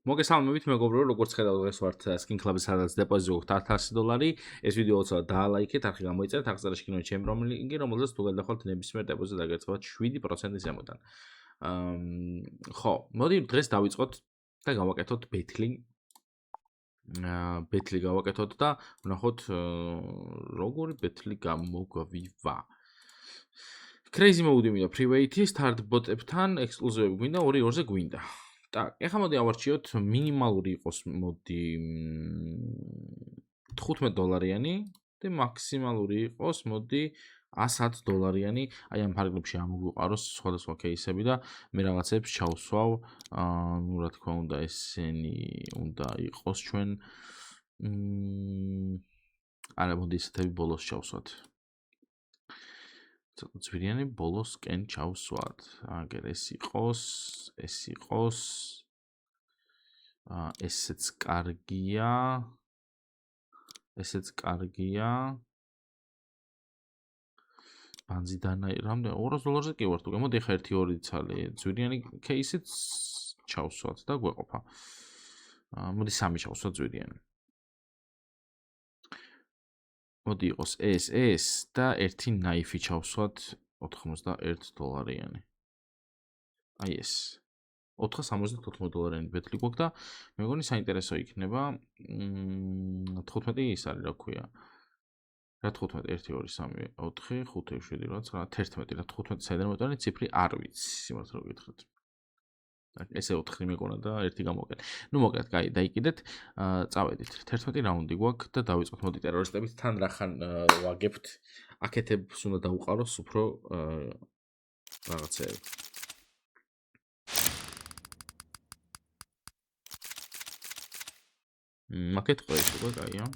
მოგესალმებით მეგობრებო, როგორც ხედავთ დღეს ვართ Skin Club-ის სადაც დეპოზიტი გვაქვს $1000. ეს ვიდეო უცბად დაალაიქეთ, არხი გამოიწერეთ, აღწერაში კიდევ ჩემ რომლინგი, რომელზეც თუ გადახვალთ ნებისმიერ დეპოზიტს დაგეცათ 7% ზემოდან. ხო, მოდი დღეს დავიწყოთ და გავაკეთოთ ბეთლი. ბეთლი გავაკეთოთ და ვნახოთ როგორი ბეთლი გამოგვივა. Crazy mode მინდა private start bot-ებთან ექსკლუზივები გვინდა 2-2-ზე გვინდა. Так, ეხლა მოდი ავარჩიოთ მინიმალური იყოს მოდი $15 და მაქსიმალური იყოს მოდი $110. აი ამ ფარგლებში ამოგვიყაროს სხვადასხვა кейსები და მე რაღაცებს ჩავსვავ. ნუ რა თქმა უნდა ესენი უნდა იყოს ჩვენ არა მოდი ესეთები ბოლოს ჩავსვათ. ცოტა ძვირიანი ბოლოსკენ ჩავსვათ. აგერ ეს იყოს ესეც კარგია. ბანზიდანა რამდენი $200-ზე კი ვარ თუ მოდი ხა 1-2 ცალი ძვირიანი кейსიც ჩავსვათ და გვეყოფა. მოდი 3 ჩავსვათ ძვირიანი. მოდი იყოს ეს და ერთი ნაიფი ჩავსვათ $91. აი ეს $474 ბეთლი გვაქვს და მე მგონი საინტერესო იქნება 15 ის არის რა ქვია რა 15 1 2 3 4 5 6 7 8 9 11 რა 15 საიდან მოტანი ციფრი არ ვიცი სიმართლე რომ გითხრათ. ესე 4 მეკონა და ერთი გამოვაკეთე. ნუ მოკლედ, კაი, დაიკიდეთ. წავედით. 11 რაუნდი გვაქვს და დავიწყოთ მოდი ტერორისტებით თან რახან ვაგებთ. აკეთებს უნდა დაუყაროს უფრო რაღაცეები. აკეთ ყოის უკვე კაია.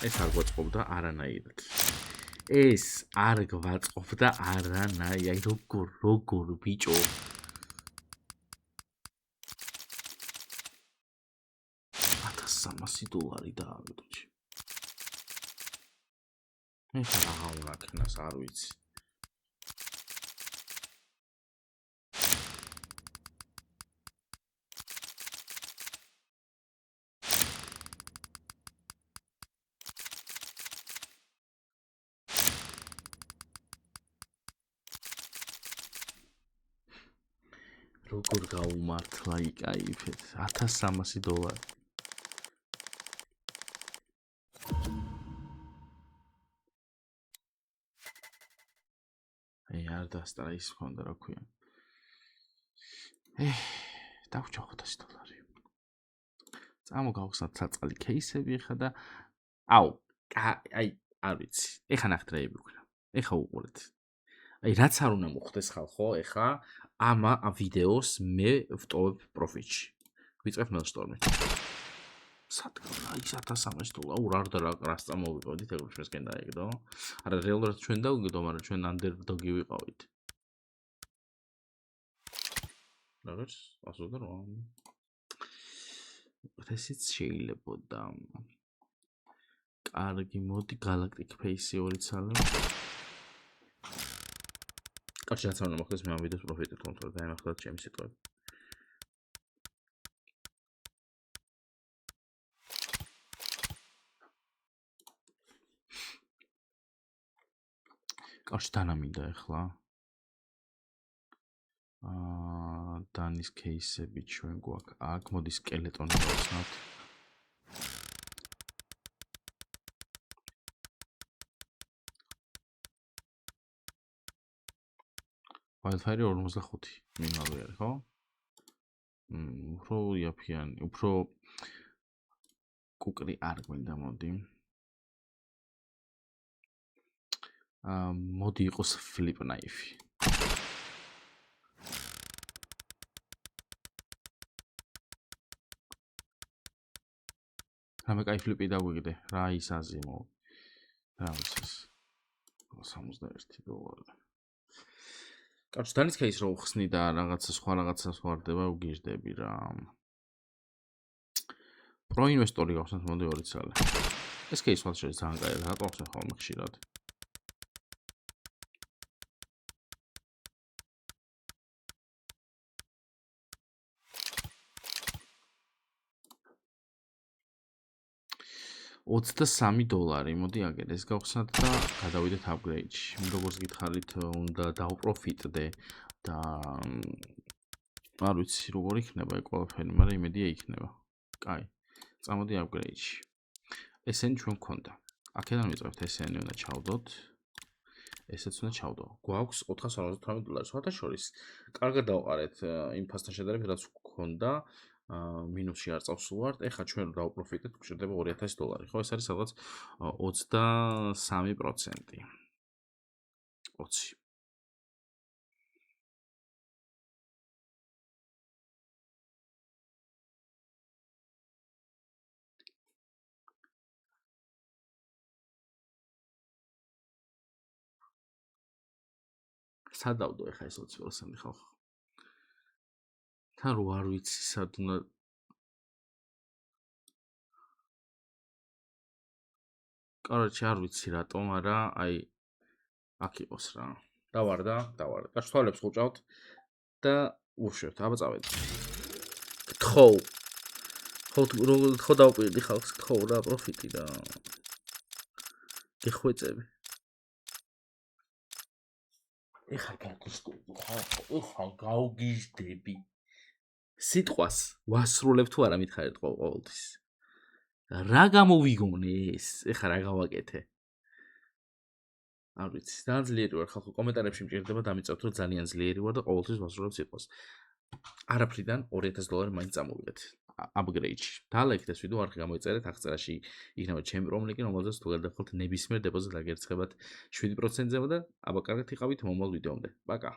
ეს არ გვაწყობდა არანაირად. ეს არ გვაწყობდა არანაირად. აი როგორ ბიჭო. $1300 დააგდოჩი. ეხლა რა უნდა ქნას არ ვიცი. როგორ გაუმართლა იკაიფეთ $1300. აი არ დასტარა ის ხონდა რა ქვია. დავჭავ $100. წამოგავხსნათ საწყალი кейსები ხა და აუ აი არ ვიცი. ეხა ნახეთ რა იბიქნა. ეხა უყურეთ. აი რაც არ უნდა მოხდეს ხალხო, ეხა ამ ვიდეოს მე ვტოვებ პროფიტში. ვიწყებ მელსტორმით. სადგა ის $1300 არ და რას წამოვიყავდით ეგრე შენ დაიგდო. არა რეალურად ჩვენ დავიგდო, მაგრამ ჩვენ ანდერდოგი ვიყავით. რაღაც 108. ესეც შეიძლებოდა. კარგი, მოდი Galactic Face 2 ცალი. კარგი რაც არ უნდა მოხდეს მე ამ ვიდეოს პროფიტით თუნდაც დაემახვილოთ ჩემი სიტყვები. კარგი დანა მინდა ეხლა. დანის кейსები ჩვენ გვაქვს. აქ მოდი სკელეტონი დავხსნათ. Wildfire 45 მინიმალური არის, ხო? უფრო იაფიანი, უფრო კუკრი არ გვინდა მოდი. მოდი იყოს flip knife. რამე კაი ფლიპი დაგვიგდე, რა ის აზიმო. რა ის ეს? $71. კარგი, დანის кейს რო ხსნი და რაღაცა სხვა რაღაცას ვარდება, უგირდები რა. პროინვესტორი გავხსნათ მოდი 2 ცალი. ეს кейს ხვალ შეიძლება ძალიან კაი, რატომ ხსნი ხოლმე ხშირად? $23. მოდი აგერ ეს გავხსნათ და გადავიდეთ upgrade-ში. როგორც გითხარით, უნდა დავპროფიტდე და არ ვიცი როგორ იქნება ეს ყველაფერი, მაგრამ იმედია იქნება. კაი. წამოდი upgrade-ში. ესენი ჩვენ გქონდა. აქედან ვიწყებთ ესენი უნდა ჩავდოთ. ესეც უნდა ჩავდო. გვაქვს $458. სხვათა შორის, კარგად დავყარეთ იმ ფასთან შედარებით, რაც გქონდა. მინუსში არ წავსულვართ. ეხლა ჩვენ დავპროფიტეთ, გვჭირდება $2000. ხო, ეს არის სადღაც 23%. 20. სადავდო ეხლა ეს 20% ხალხო. თან რო არ ვიცი სად უნდა კაროჩე არ ვიცი რატომ, არა, აი აქ იყოს რა. დავარდა. კაც თვალებს ხუჭავთ და უშვებთ. აბა წავედი. გთხოვ. ხო დავპირდი ხალხს გთხოვ რა პროფიტი და გეხვეწები. ეხლა გავგიჟდები. სიტყვას ვასრულებ თუ არა მითხარით ყოველთვის. რა გამოვიგონე ეს? ეხლა რა გავაკეთე? არ ვიცი, ძალიან ძლიერი ვარ ხალხო, კომენტარებში მჭირდება დამიწევთ რომ ძალიან ძლიერი ვარ და ყოველთვის ვასრულებ სიტყვას. არაფრიდან $2000 მაინც წამოვიდეთ upgrade-ში. დალაიქეთ ეს ვიდეო, არხი გამოიწერეთ, აღწერაში იქნება ჩემი პრომლინკი, რომელზეც თუ გადახდეთ ნებისმიერ დეპოზიტს აგერცხებათ 7%-ზე და აბა კარგად იყავით მომავალ ვიდეომდე. პაკა.